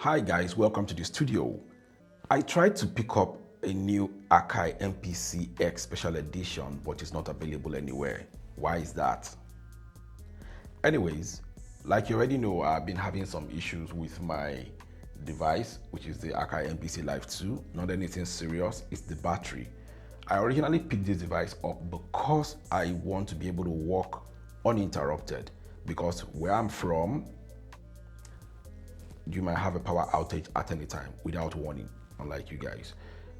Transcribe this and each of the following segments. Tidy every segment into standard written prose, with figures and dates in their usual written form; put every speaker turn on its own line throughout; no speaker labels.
Hi guys, welcome to the studio. I tried to pick up a new Akai MPC X special edition, but it's not available anywhere. Why is that? Anyways, like you already know, I've been having some issues with my device, which is the Akai MPC Live 2. Not anything serious, it's the battery. I originally picked this device up because I want to be able to work uninterrupted, because where I'm from, you might have a power outage at any time without warning, unlike you guys.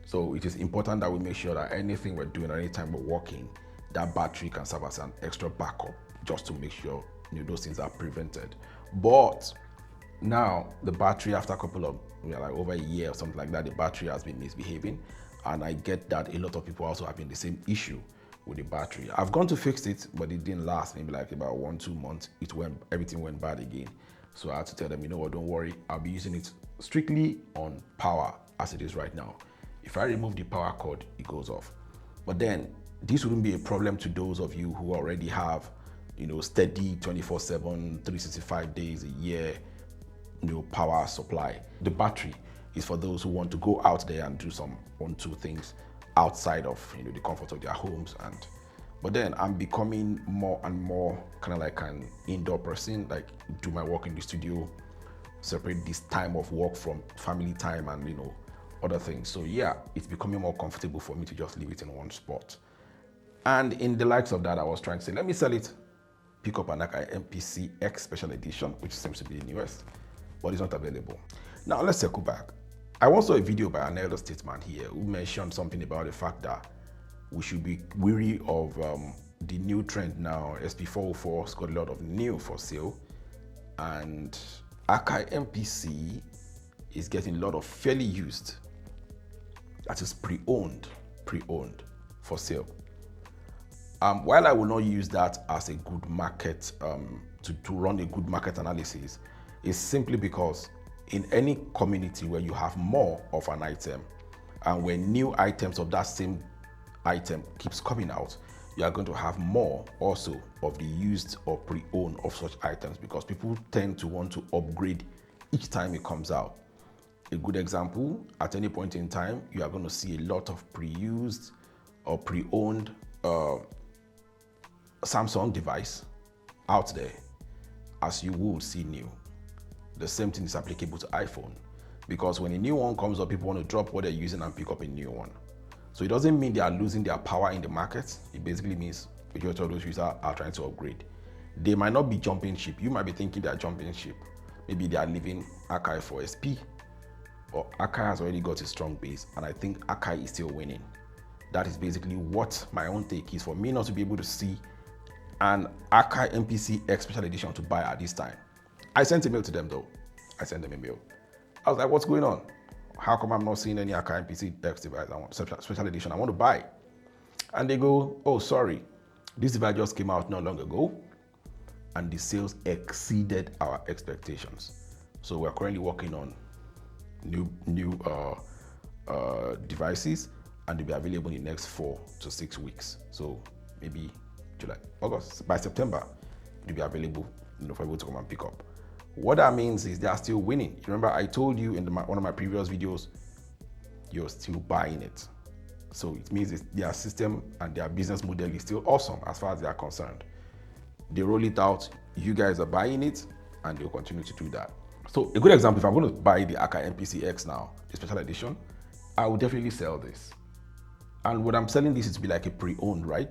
So it is important that we make sure that anything we're doing, anytime we're working, that battery can serve as an extra backup, just to make sure those things are prevented. But now the battery, after a couple of, like over a year or something like that, the battery has been misbehaving. And I get that a lot of people also having the same issue with the battery. I've gone to fix it, but it didn't last. Maybe like about 1-2 months, everything went bad again. So I had to tell them, you know what, don't worry, I'll be using it strictly on power as it is right now. If I remove the power cord, it goes off. But then this wouldn't be a problem to those of you who already have, steady 24/7, 365 days a year, power supply. The battery is for those who want to go out there and do some 1-2 things outside of the comfort of their homes. But then I'm becoming more and more kind of like an indoor person, like do my work in the studio, separate this time of work from family time and other things. So yeah, it's becoming more comfortable for me to just leave it in one spot. And in the likes of that, I was trying to say, let me sell it, pick up an Akai MPC X special edition, which seems to be the newest, but it's not available. Now let's circle back. I once saw a video by an elder statesman here who mentioned something about the fact that we should be wary of the new trend now. SP-404 has got a lot of new for sale, and Akai MPC is getting a lot of fairly used, that is pre-owned for sale. While I will not use that as a good market, to run a good market analysis, is simply because in any community where you have more of an item and when new items of that same item keeps coming out, you are going to have more also of the used or pre-owned of such items, because people tend to want to upgrade each time it comes out. A good example, at any point in time, you are going to see a lot of pre-used or pre-owned Samsung device out there, as you would see new. The same thing is applicable to iPhone, because when a new one comes up, people want to drop what they're using and pick up a new one. So it doesn't mean they are losing their power in the market. It basically means majority of those users are trying to upgrade. They might not be jumping ship. You might be thinking they are jumping ship. Maybe they are leaving Akai for SP, or Akai has already got a strong base, and I think Akai is still winning. That is basically what my own take is, for me not to be able to see an Akai MPC X special edition to buy at this time. I sent a mail to them though. I sent them a mail. I was like, what's going on? How come I'm not seeing any Akai MPC X device? I want special edition, I want to buy. And they go, oh, sorry, this device just came out not long ago, and the sales exceeded our expectations. So we're currently working on new devices, and they'll be available in the next 4 to 6 weeks. So maybe July, August, by September, they'll be available for people to come and pick up. What that means is they are still winning. Remember, I told you in one of my previous videos, you're still buying it. So it means their system and their business model is still awesome as far as they are concerned. They roll it out, you guys are buying it, and they'll continue to do that. So a good example, if I'm going to buy the Akai MPC X now, the special edition, I will definitely sell this. And what I'm selling this is to be like a pre-owned, right?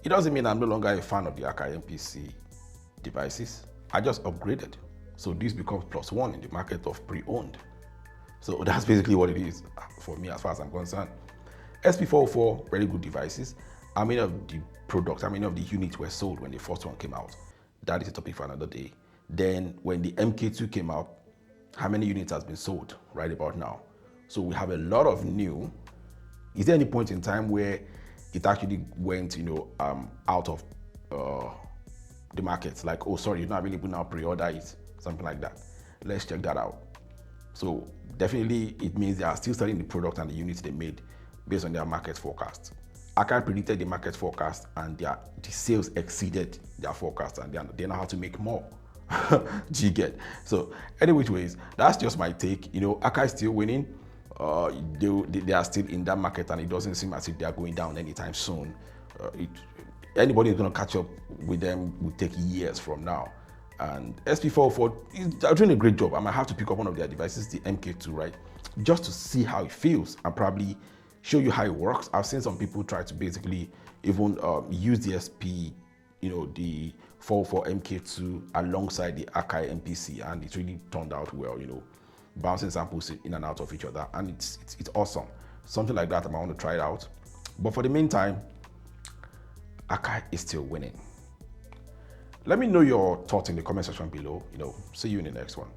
It doesn't mean I'm no longer a fan of the Akai MPC devices. I just upgraded. So this becomes +1 in the market of pre-owned. So that's basically what it is for me as far as I'm concerned. SP-404, very good devices. How many of the products, how many of the units were sold when the first one came out? That is a topic for another day. Then when the MK2 came out, how many units has been sold right about now? So we have a lot of new. Is there any point in time where it actually went, out of the market? Like, oh, sorry, you're not available now, pre-order it, something like that. Let's check that out. So definitely it means they are still selling the product and the units they made based on their market forecast. Akai predicted the market forecast, and the sales exceeded their forecast, and they know how to make more Do you get? So any which ways, that's just my take. You know, Akai is still winning. They are still in that market, and it doesn't seem as if they are going down anytime soon. Anybody who's going to catch up with them will take years from now. And SP-404 is doing a great job. I might have to pick up one of their devices, the MK2, right, just to see how it feels and probably show you how it works. I've seen some people try to basically even use the SP, you know, the 404 MK2 alongside the Akai MPC, and it really turned out well, you know, bouncing samples in and out of each other, and it's awesome. Something like that, I might want to try it out. But for the meantime, Akai is still winning. Let me know your thoughts in the comment section below. You know, see you in the next one.